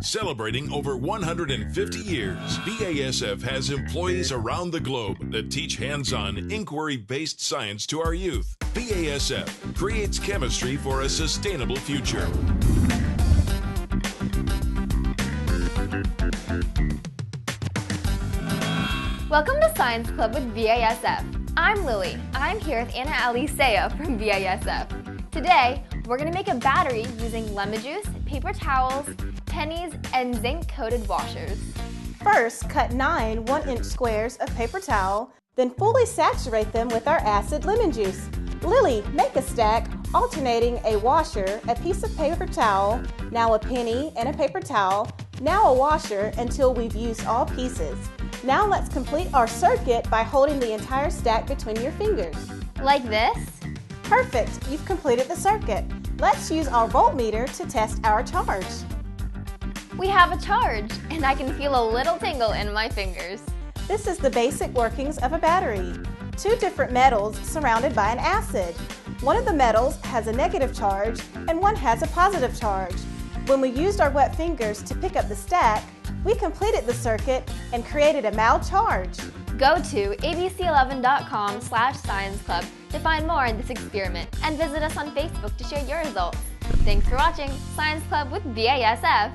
Celebrating over 150 years, BASF has employees around the globe that teach hands-on, inquiry-based science to our youth. BASF creates chemistry for a sustainable future. Welcome to Science Club with BASF. I'm Lily. I'm here with Anna Alicea from BASF. Today, we're going to make a battery using lemon juice, paper towels, pennies, and zinc-coated washers. First, cut 9 1-inch squares of paper towel, then fully saturate them with our acid lemon juice. Lily, make a stack alternating a washer, a piece of paper towel, now a penny and a paper towel, now a washer until we've used all pieces. Now let's complete our circuit by holding the entire stack between your fingers. Like this? Perfect! You've completed the circuit. Let's use our voltmeter to test our charge. We have a charge, and I can feel a little tingle in my fingers. This is the basic workings of a battery. 2 different metals surrounded by an acid. One of the metals has a negative charge and one has a positive charge. When we used our wet fingers to pick up the stack, we completed the circuit and created a mild charge. Go to abc11.com/science club to find more on this experiment and visit us on Facebook to share your results. Thanks for watching Science Club with BASF.